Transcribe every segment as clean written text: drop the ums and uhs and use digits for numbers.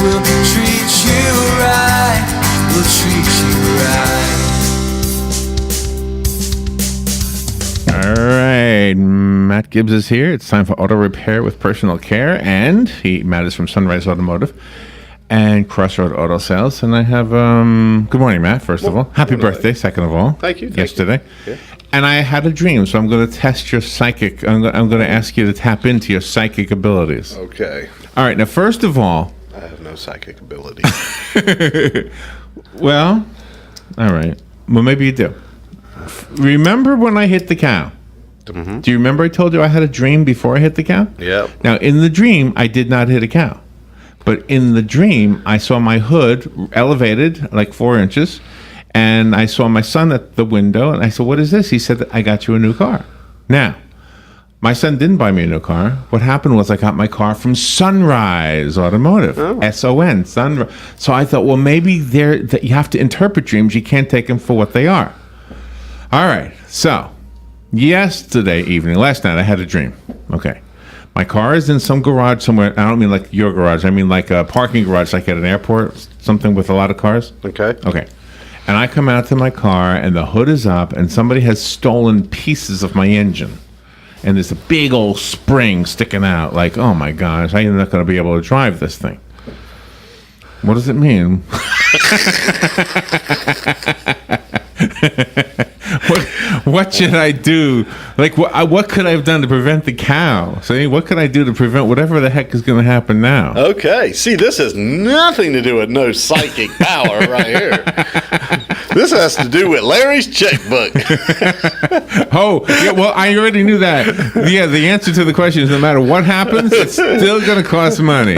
We'll treat you right. We'll treat you right. All right, Matt Gibbs is here. It's time for auto repair with personal care, and Matt is from Sunrise Automotive and Crossroad Auto Sales. And I have good morning, Matt. First of all, happy birthday. Second of all, thank you. Yesterday, yeah. And I had a dream, so I'm going to test your psychic. I'm going to ask you to tap into your psychic abilities. Okay. All right. Now, first of all, I have no psychic ability. well, all right. Well, maybe you do. Remember when I hit the cow? Mm-hmm. Do you remember I told you I had a dream before I hit the cow? Yep. Now, in the dream, I did not hit a cow. But in the dream, I saw my hood elevated like 4 inches, and I saw my son at the window, and I said, "What is this?" He said, "I got you a new car." Now, my son didn't buy me a new car. What happened was I got my car from Sunrise Automotive, S-O-N, Sunrise. So I thought, well, maybe that you have to interpret dreams. You can't take them for what they are. All right, so last night, I had a dream. Okay. My car is in some garage somewhere. I don't mean like your garage. I mean like a parking garage, like at an airport, something with a lot of cars. Okay. Okay. And I come out to my car, and the hood is up, and somebody has stolen pieces of my engine. And there's a big old spring sticking out. Like, oh my gosh, I'm not going to be able to drive this thing. What does it mean? What should I do? Like, what could I have done to prevent the cow? So, what could I do to prevent whatever the heck is going to happen now? Okay. See, this has nothing to do with no psychic power right here. This has to do with Larry's checkbook. Oh, yeah, well, I already knew that. Yeah, the answer to the question is no matter what happens, it's still going to cost money.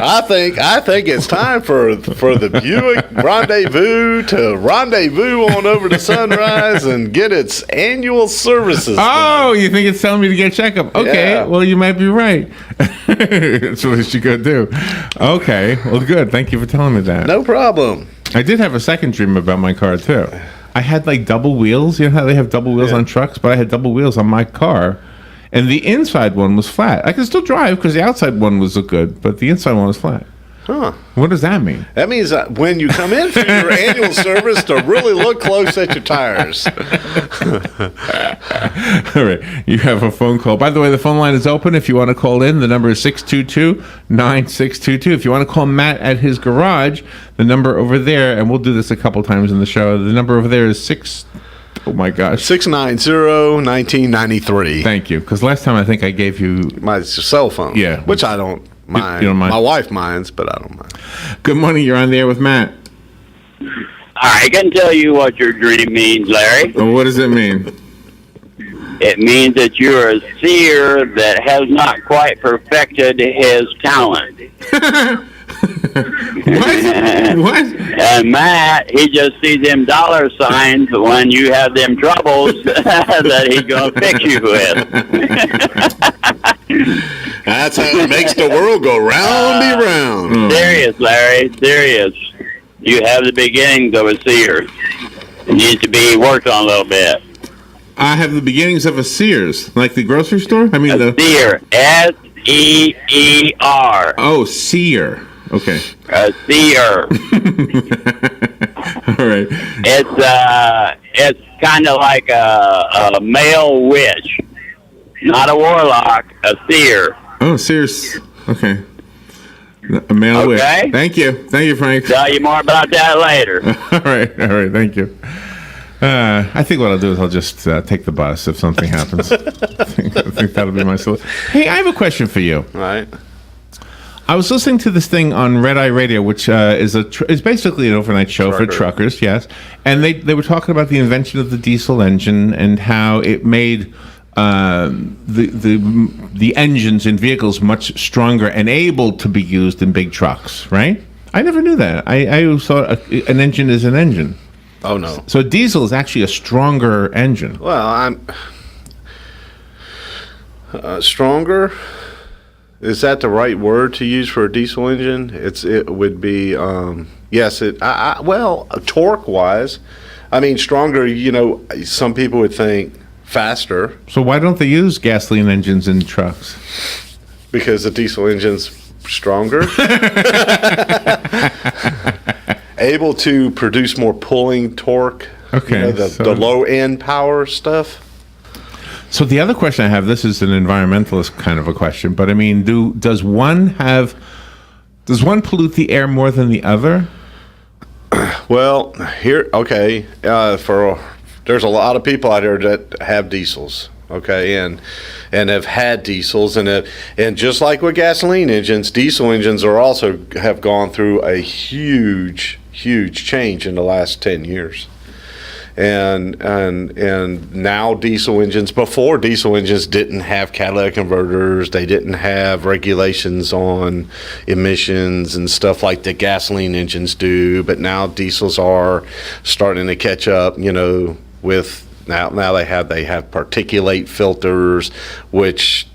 I think it's time for the Buick rendezvous to rendezvous on over to Sunrise and get its annual services. Oh, you think it's telling me to get a checkup? Okay, Yeah. well, you might be right. That's what you could do. Okay, well, good. Thank you for telling me that. No problem. I did have a second dream about my car, too. I had, like, double wheels. You know how they have double wheels on trucks? But I had double wheels on my car, and the inside one was flat. I could still drive because the outside one was good, but the inside one was flat. Huh. What does that mean? That means that when you come in for your annual service to really look close at your tires. All right. You have a phone call. By the way, the phone line is open if you want to call in. The number is 622-9622. If you want to call Matt at his garage, the number over there, and we'll do this a couple times in the show, the number over there is 690-1993. Thank you. Because last time I think I gave you My cell phone. Yeah. Which I don't mind. You don't mind? My wife minds, but I don't mind. Good morning. You're on the air with Matt. I can tell you what your dream means, Larry. Well, what does it mean? It means that you're a seer that has not quite perfected his talent. What? And Matt, he just sees them dollar signs when you have them troubles that he's going to fix you with. That's how it makes the world go roundy round. Serious, Larry, serious. You have the beginnings of a seer. It needs to be worked on a little bit. I have the beginnings of a Sears, like the grocery store? I mean, A seer, S-E-E-R. Oh, seer. Okay. A seer. All right. It's kind of like a male witch, not a warlock, a seer. Oh, Sears. Okay. A male witch. Okay. Thank you, Frank. Tell you more about that later. All right. Thank you. I think what I'll do is I'll just take the bus if something happens. I think that'll be my solution. Hey, I have a question for you. All right. I was listening to this thing on Red Eye Radio, which is basically an overnight show for truckers, yes. And they were talking about the invention of the diesel engine and how it made the engines in vehicles much stronger and able to be used in big trucks, right? I never knew that. I always thought an engine is an engine. Oh, no. So diesel is actually a stronger engine. Well, I'm stronger. Is that the right word to use for a diesel engine? It would be yes. Well, torque wise, I mean stronger. You know, some people would think faster So why don't they use gasoline engines in trucks? because the diesel engines stronger, able to produce more pulling torque. Okay, the low end power stuff. So the other question I have, this is an environmentalist kind of a question, but I mean, does one pollute the air more than the other? Well, there's a lot of people out there that have diesels, okay, and have had diesels, and just like with gasoline engines, diesel engines have gone through a huge change in the last 10 years. And now diesel engines, before diesel engines didn't have catalytic converters, they didn't have regulations on emissions and stuff like the gasoline engines do, but now diesels are starting to catch up, with now they have particulate filters, which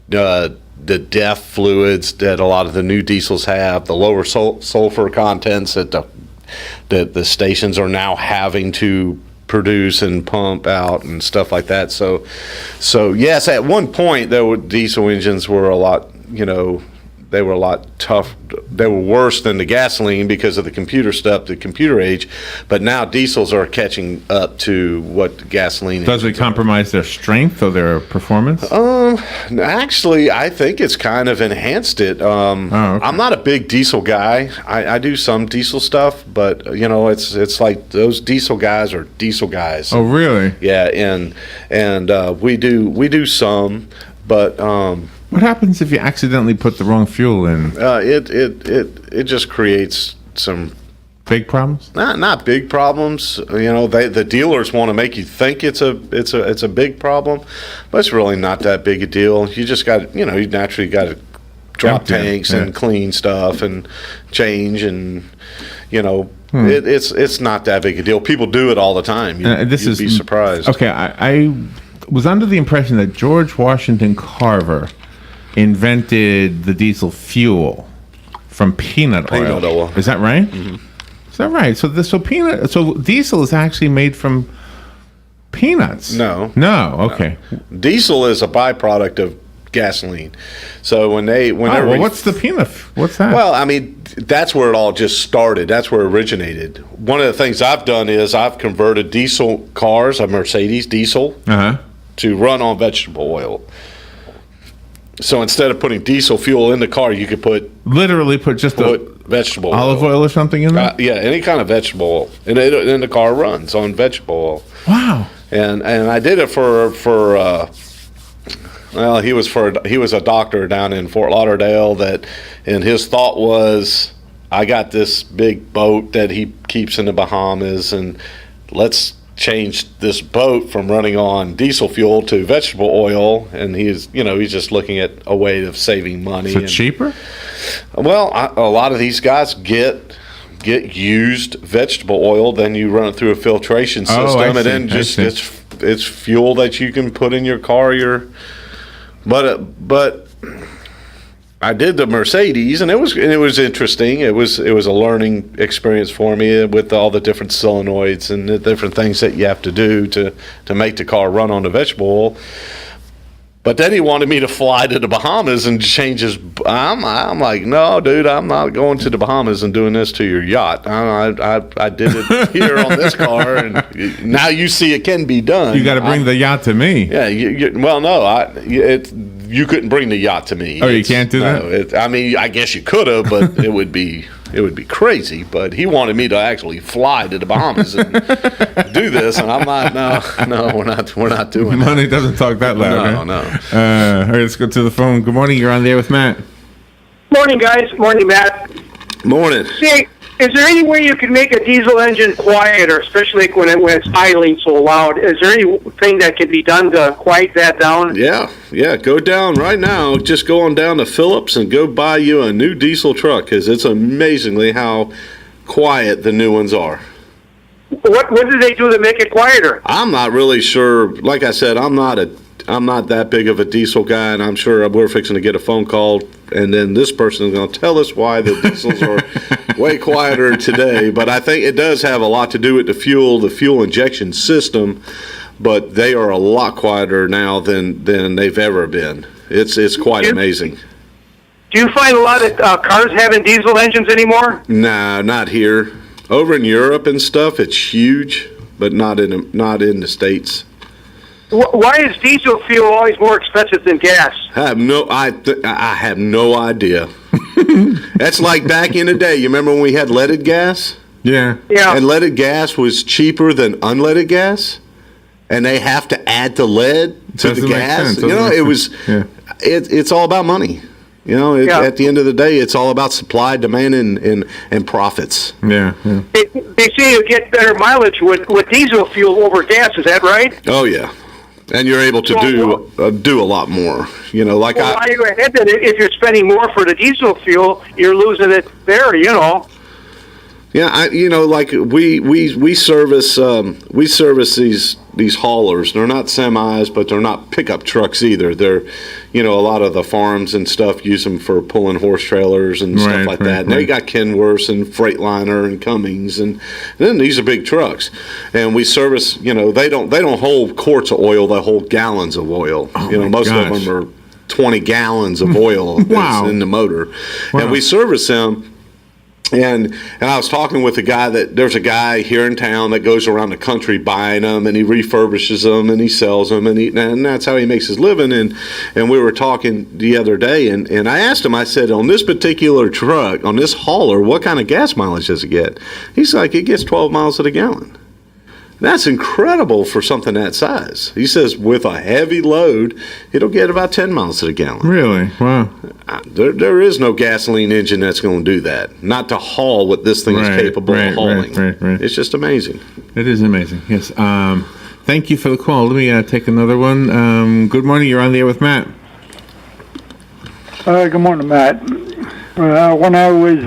the DEF fluids that a lot of the new diesels have, the lower sulfur contents that the stations are now having to produce and pump out and stuff like that. So yes, at one point diesel engines were a lot, they were a lot tough. They were worse than the gasoline because of the computer stuff, the computer age. But now diesels are catching up to what gasoline. Does it compromise their strength or their performance? Actually, I think it's kind of enhanced it. Okay. I'm not a big diesel guy. I do some diesel stuff, but it's like those diesel guys are diesel guys. Oh, really? Yeah, and we do some, but. What happens if you accidentally put the wrong fuel in? It just creates some big problems. Not big problems. The dealers want to make you think it's a big problem, but it's really not that big a deal. You just got you naturally got to drop tanks and clean stuff and change and it's not that big a deal. People do it all the time. You'd be surprised. Okay, I was under the impression that George Washington Carver invented the diesel fuel from peanut oil. Is that right? Mm-hmm. Is that right? So diesel is actually made from peanuts. No. Okay. No. Diesel is a byproduct of gasoline. So what's the peanut? What's that? Well, I mean, that's where it all just started. That's where it originated. One of the things I've done is I've converted diesel cars, a Mercedes diesel, to run on vegetable oil. So instead of putting diesel fuel in the car, you could put vegetable olive oil or something in there. Yeah, any kind of vegetable oil, and then the car runs on vegetable oil. Wow! And I did it for he was a doctor down in Fort Lauderdale and his thought was, I got this big boat that he keeps in the Bahamas, and let's change this boat from running on diesel fuel to vegetable oil, and he's just looking at a way of saving money. So cheaper? Well, a lot of these guys get used vegetable oil, then you run it through a filtration system, and then it's fuel that you can put in your car. But I did the Mercedes, and it was interesting. It was a learning experience for me with all the different solenoids and the different things that you have to do to make the car run on the vegetable oil. But then he wanted me to fly to the Bahamas and change his. I'm like, no, dude, I'm not going to the Bahamas and doing this to your yacht. I did it here on this car, and now you see it can be done. You got to bring the yacht to me. Yeah, you couldn't bring the yacht to me. Oh, you can't do that? I guess you could have, but it would be crazy. But he wanted me to actually fly to the Bahamas and do this, and I'm like, no, we're not doing that. Money doesn't talk that loud. No. All right, let's go to the phone. Good morning. You're on there with Matt. Morning, guys. Morning, Matt. Morning. Say, is there any way you can make a diesel engine quieter, especially when it's idling so loud? Is there anything that can be done to quiet that down? Yeah. Go down right now. Just go on down to Phillips and go buy you a new diesel truck, because it's amazingly how quiet the new ones are. What do they do to make it quieter? I'm not really sure. Like I said, I'm not that big of a diesel guy, and I'm sure we're fixing to get a phone call, and then this person is going to tell us why the diesels are way quieter today. But I think it does have a lot to do with the fuel injection system, but they are a lot quieter now than they've ever been. It's quite amazing. Do you find a lot of cars having diesel engines anymore? Nah, not here. Over in Europe and stuff, it's huge, but not in the States. Why is diesel fuel always more expensive than gas? I have no idea. That's like back in the day. You remember when we had leaded gas? Yeah. Yeah. And leaded gas was cheaper than unleaded gas, and they have to add the lead to Doesn't the make gas. sense. You know, Doesn't it make was. sense. Yeah. It's all about money. You know, at the end of the day, it's all about supply, demand, and profits. Yeah. Yeah. They say you get better mileage with diesel fuel over gas. Is that right? Oh yeah, and you're able to do a lot more. You know, like Well, why are you ahead then? If you're spending more for the diesel fuel, you're losing it there. You know. Yeah, like we service these haulers. They're not semis, but they're not pickup trucks either. They're, a lot of the farms and stuff use them for pulling horse trailers and stuff like that. And they got Kenworths and Freightliner and Cummings, and then these are big trucks. And we service. They don't hold quarts of oil. They hold gallons of oil. Most of them are 20 gallons of oil Wow. in the motor, Wow. and we service them. And I was talking with there's a guy here in town that goes around the country buying them, and he refurbishes them and he sells them, and that's how he makes his living. And we were talking the other day, and I asked him, I said, on this particular truck, on this hauler, what kind of gas mileage does it get? He's like, it gets 12 miles to the gallon. That's incredible for something that size. He says with a heavy load, it'll get about 10 miles to the gallon. Really? Wow. There is no gasoline engine that's going to do that. Not to haul what this thing is capable of hauling. Right. It's just amazing. It is amazing. Yes. Thank you for the call. Let me take another one. Good morning. You're on the air with Matt. Good morning, Matt. When I was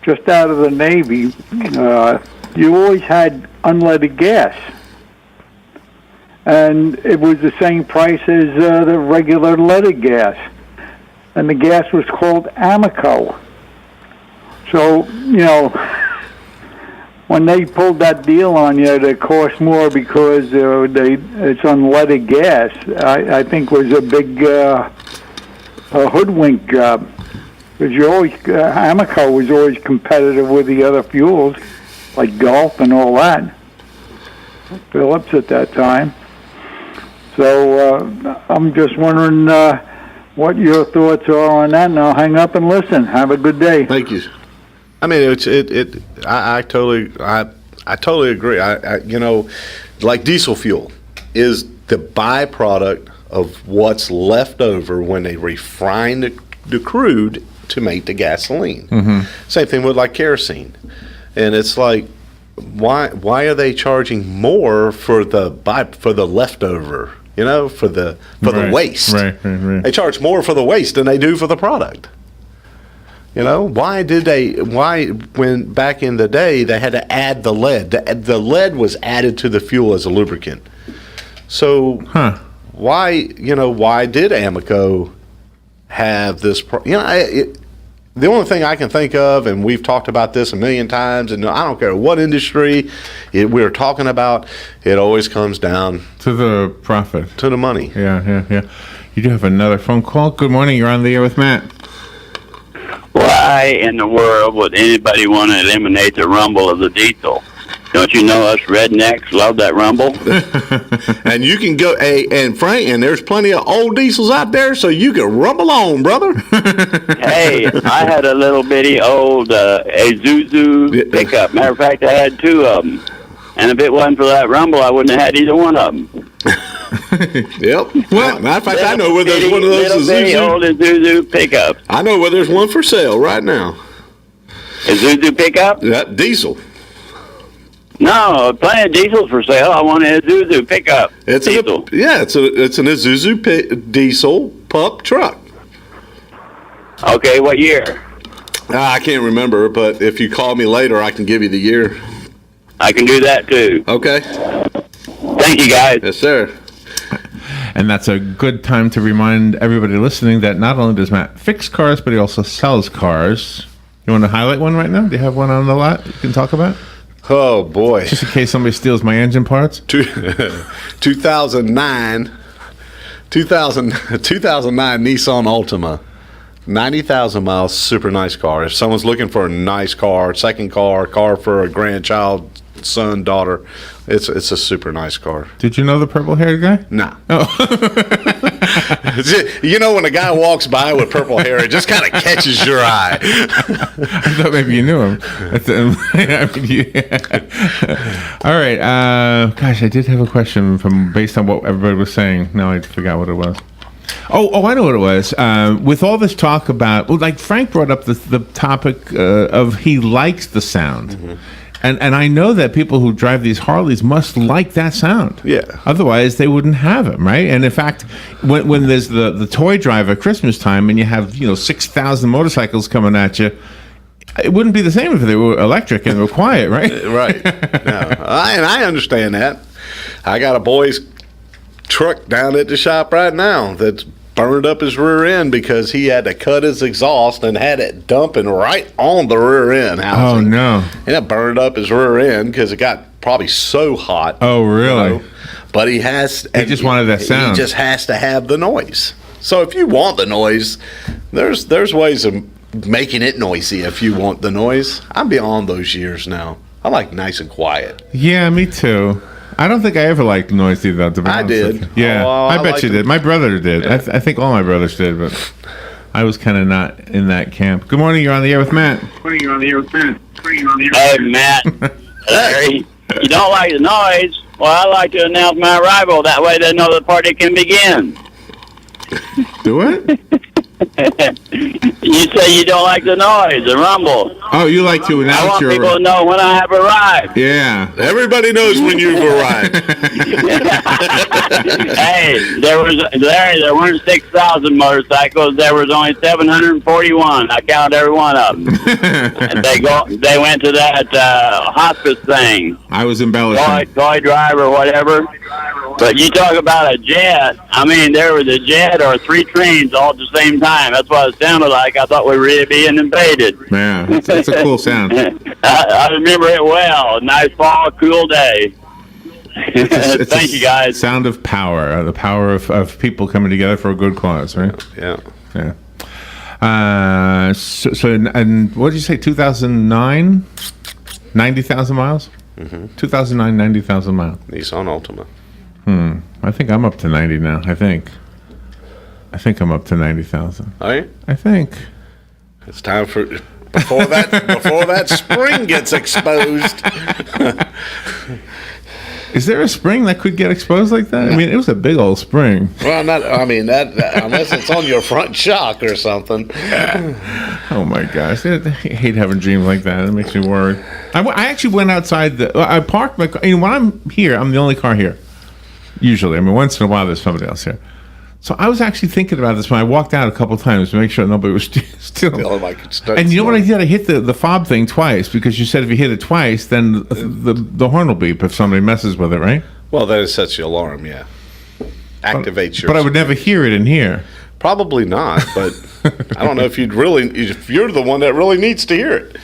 just out of the Navy, you always had unleaded gas. And it was the same price as the regular leaded gas. And the gas was called Amoco. So, when they pulled that deal on you, it cost more because it's unleaded gas, I think was a big a hoodwink job. Because Amoco was always competitive with the other fuels, like Gulf and all that. Phillips at that time. So I'm just wondering what your thoughts are on that, and I'll hang up and listen. Have a good day. Thank you. I mean, I totally agree. Like diesel fuel is the byproduct of what's left over when they refine the crude to make the gasoline. Mm-hmm. Same thing with like kerosene, and it's like, why are they charging more for the leftover? For the waste. Right. They charge more for the waste than they do for the product. Why when back in the day they had to add the lead? The lead was added to the fuel as a lubricant. So why did Amoco have this? The only thing I can think of, and we've talked about this a million times, and I don't care what industry we're talking about, it always comes down to the profit, to the money. Yeah. You do have another phone call. Good morning. You're on the air with Matt. Why in the world would anybody want to eliminate the rumble of the diesel? Don't you know us rednecks love that rumble? And you can go, and Frank, and there's plenty of old diesels out there, so you can rumble on, brother. Hey, I had a little bitty old Isuzu pickup. Matter of fact, I had two of them. And if it wasn't for that rumble, I wouldn't have had either one of them. Yep. Well, matter of fact, I know where there's one of those old Isuzu pickups. I know where there's one for sale right now. Isuzu pickup? That diesel. No, plenty of diesels for sale. I want an Isuzu pickup. It's diesel. It's an Isuzu diesel pup truck. Okay, what year? I can't remember, but if you call me later, I can give you the year. I can do that too. Okay. Thank you, guys. Yes, sir. And that's a good time to remind everybody listening that not only does Matt fix cars, but he also sells cars. You want to highlight one right now? Do you have one on the lot you can talk about? Oh, boy. Just in case somebody steals my engine parts? 2009 Nissan Altima. 90,000 miles, super nice car. If someone's looking for a nice car, second car for a grandchild, son, daughter, it's a super nice car. Did you know the purple-haired guy? Nah. Oh. You know, when a guy walks by with purple hair, it just kind of catches your eye. I thought maybe you knew him. I mean, yeah. All right. Gosh, I did have a question based on what everybody was saying. Now I forgot what it was. Oh, I know what it was. With all this talk about, like Frank brought up the topic of he likes the sound. Mm-hmm. And I know that people who drive these Harleys must like that sound. Yeah. Otherwise, they wouldn't have them, right? And in fact, when there's the toy drive at Christmas time and you have 6,000 motorcycles coming at you, it wouldn't be the same if they were electric and were quiet, right? Right. No. And I understand that. I got a boy's truck down at the shop right now that's burned up his rear end because he had to cut his exhaust and had it dumping right on the rear end housing. Oh, no. And it burned up his rear end because it got probably so hot. Oh, really? But he just wanted that sound. He just has to have the noise. So if you want the noise, there's ways of making it noisy if you want the noise. I'm beyond those years now. I like nice and quiet. Yeah, me too. I don't think I ever liked noisy, though, to be honest. I did. Yeah, I bet you did. My brother did. Yeah. I think all my brothers did, but I was kind of not in that camp. Good morning. You're on the air with Matt. Hey, Matt. Larry, you don't like the noise? Well, I like to announce my arrival. That way they know the party can begin. Do it? You say you don't like the noise, the rumble. Oh, you like to announce I want people to know when I have arrived. Yeah. Everybody knows when you've arrived. Hey, there weren't 6,000 motorcycles. There was only 741. I counted every one of them. And they went to that hospice thing. I was embellishing. Toy drive or whatever. But you talk about a jet. I mean, there was a jet or 3 trains all at the same time. That's what it sounded like. I thought we were really being invaded. Yeah, that's a cool sound. I remember it well. Nice fall, cool day. It's Thank you, guys. Sound of power, the power of people coming together for a good cause, right? Yeah. Yeah. And what did you say, 2009? 90,000 miles? Mm-hmm. 2009, 90,000 miles. Nissan Altima. I think I'm up to 90 now. I think I'm up to 90,000. Are you? I think. It's time for before that spring gets exposed. Is there a spring that could get exposed like that? I mean, it was a big old spring. Well, that unless it's on your front shock or something. Oh my gosh, I hate having dreams like that. It makes me worried. I actually went outside. I parked my car. When I'm here, I'm the only car here. Usually, I mean, once in a while there's somebody else here. So I was actually thinking about this when I walked out a couple times to make sure nobody was still. And you know what I did? I hit the fob thing twice because you said if you hit it twice, then the horn will beep if somebody messes with it, right? Well, then it sets your alarm. Yeah, activates your. But I would never hear it in here. Probably not. But I don't know if if you're the one that really needs to hear it.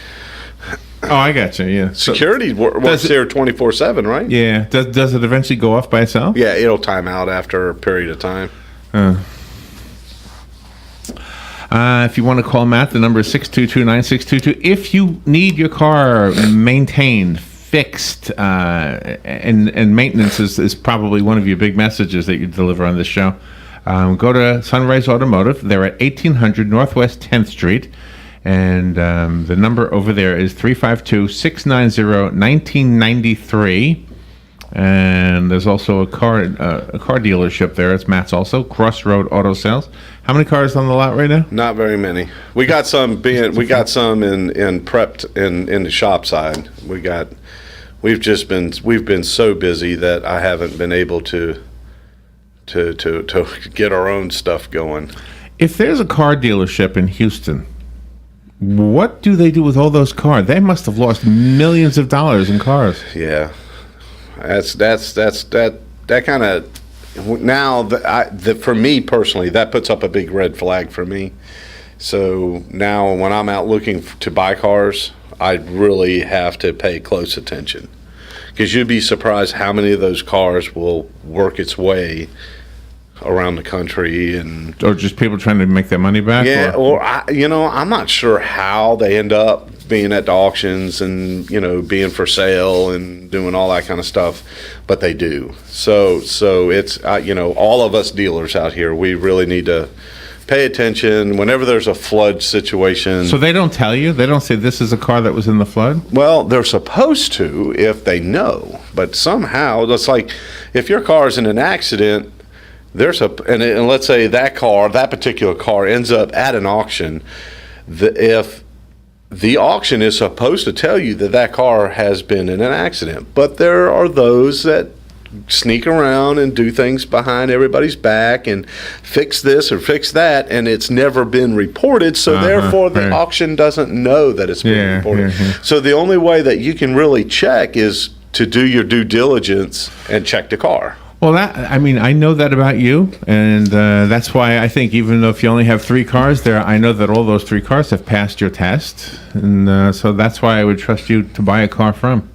Oh, I got you. Yeah, security works here 24/7, right? Yeah. Does it eventually go off by itself? Yeah, it'll time out after a period of time. If you want to call Matt, the number is 622-9622. If you need your car maintained, fixed, and maintenance is probably one of your big messages that you deliver on this show, go to Sunrise Automotive. They're at 1800 Northwest 10th Street. And the number over there is 352-690-1993. And there's also a car dealership there. It's Matt's also, Crossroad Auto Sales. How many cars on the lot right now? Not very many. We got some in prepped in the shop side. We've been so busy that I haven't been able to get our own stuff going. If there's a car dealership in Houston, what do they do with all those cars? They must have lost millions of dollars in cars. Yeah. That kind of now for me personally, that puts up a big red flag for me. So now when I'm out looking to buy cars, I really have to pay close attention because you'd be surprised how many of those cars will work its way around the country, and Or just people trying to make their money back? yeah, or I'm not sure how they end up being at the auctions and being for sale and doing all that kind of stuff, but they do. So it's all of us dealers out here, we really need to pay attention whenever there's a flood situation. So they don't tell you? They don't say this is a car that was in the flood? Well, they're supposed to if they know, but somehow it's like if your car is in an accident, and let's say that particular car ends up at an auction, if the auction is supposed to tell you that car has been in an accident, but there are those that sneak around and do things behind everybody's back and fix this or fix that, and it's never been reported, so therefore the auction doesn't know that it's been reported. So the only way that you can really check is to do your due diligence and check the car. Well, I know that about you, and that's why I think even though if you only have 3 cars there, I know that all those 3 cars have passed your test, and so that's why I would trust you to buy a car from.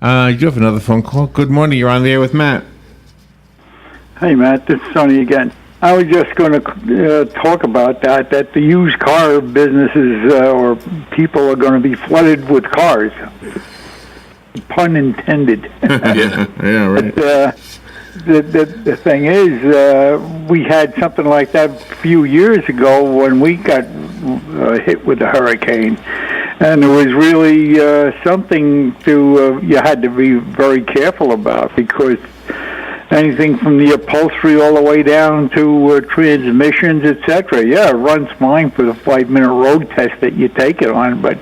You do have another phone call. Good morning. You're on the air with Matt. Hey, Matt. This is Sonny again. I was just going to talk about that the used car businesses or people are going to be flooded with cars. Pun intended. Yeah, right. But, the thing is, we had something like that a few years ago when we got hit with a hurricane. And it was really something you had to be very careful about, because anything from the upholstery all the way down to transmissions, etc. Yeah, it runs fine for the 5-minute road test that you take it on, but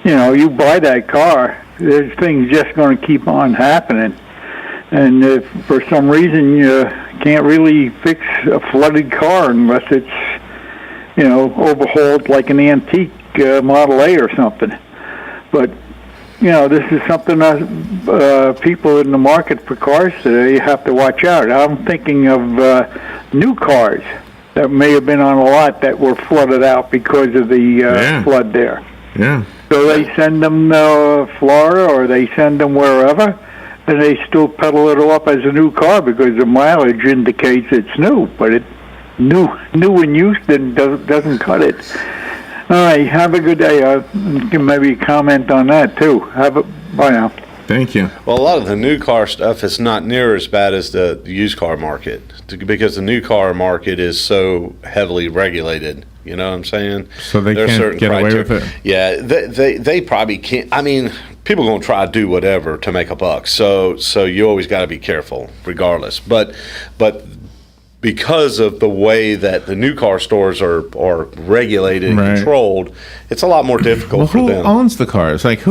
you buy that car, there's things just going to keep on happening. And if for some reason you can't really fix a flooded car unless it's overhauled like an antique Model A or something. But this is something that people in the market for cars today have to watch out. I'm thinking of new cars that may have been on a lot that were flooded out because of the flood there. Yeah. So they send them to Florida or they send them wherever, and they still peddle it off as a new car because the mileage indicates it's new, but it new in use doesn't cut it. All right, have a good day. You can maybe comment on that too. Bye now. Thank you. Well, a lot of the new car stuff is not near as bad as the used car market, because the new car market is so heavily regulated. You know what I'm saying? So they can't get away with it? Yeah, they probably can't. I mean, people are going to try to do whatever to make a buck. So you always got to be careful regardless. But because of the way that the new car stores are regulated and controlled, it's a lot more difficult for them. Who owns the cars? Like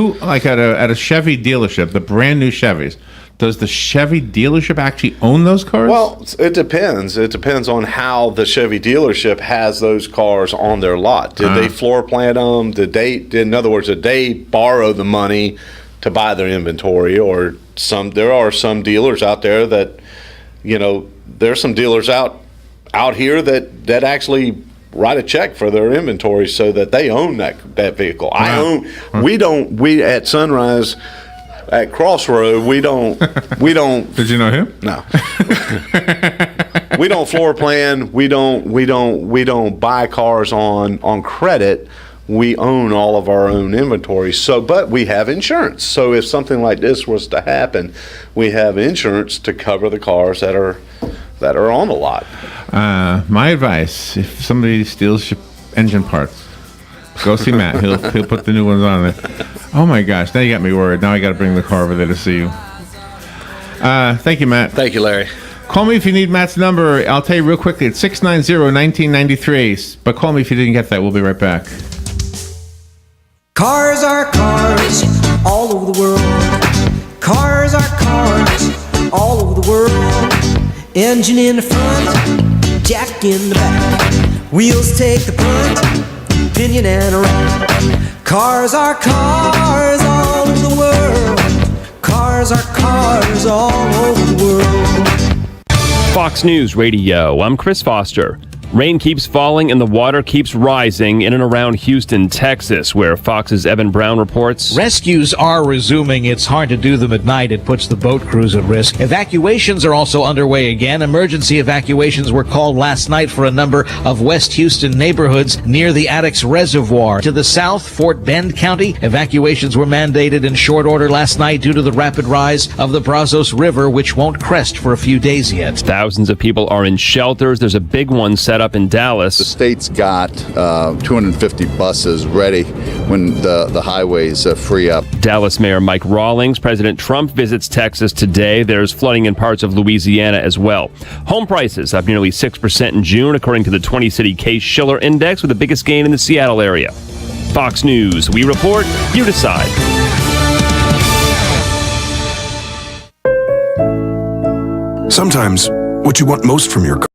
at a Chevy dealership, the brand new Chevys, does the Chevy dealership actually own those cars? Well, it depends. It depends on how the Chevy dealership has those cars on their lot. Did they floor plan them? In other words, did they borrow the money to buy their inventory? Or there are some dealers out there that, there's some dealers out here that actually write a check for their inventory so that they own that vehicle. We at Sunrise, at Crossroad, we don't. Did you know him? No. We don't floor plan. We don't buy cars on credit. We own all of our own inventory. But we have insurance. So if something like this was to happen, we have insurance to cover the cars that are on the lot. My advice: if somebody steals your engine parts, go see Matt. He'll put the new ones on there. Oh my gosh! Now you got me worried. Now I got to bring the car over there to see you. Thank you, Matt. Thank you, Larry. Call me if you need Matt's number. I'll tell you real quickly. It's 690-1993. But call me if you didn't get that. We'll be right back. Cars are cars all over the world. Cars are cars all over the world. Engine in the front, jack in the back. Wheels take the punt, pinion and a rack. Cars are cars all over the world. Cars are cars all over the world. Fox News Radio, I'm Chris Foster. Rain keeps falling and the water keeps rising in and around Houston, Texas, where Fox's Evan Brown reports. Rescues are resuming. It's hard to do them at night. It puts the boat crews at risk. Evacuations are also underway again. Emergency evacuations were called last night for a number of West Houston neighborhoods near the Addicks Reservoir. To the south, Fort Bend County, evacuations were mandated in short order last night due to the rapid rise of the Brazos River, which won't crest for a few days yet. Thousands of people are in shelters. There's a big one set up in Dallas. The state's got 250 buses ready when the highways free up. Dallas Mayor Mike Rawlings. President Trump visits Texas today. There's flooding in parts of Louisiana as well. Home prices up nearly 6% in June, according to the 20-city Case-Shiller Index, with the biggest gain in the Seattle area. Fox News. We report, you decide. Sometimes, what you want most from your car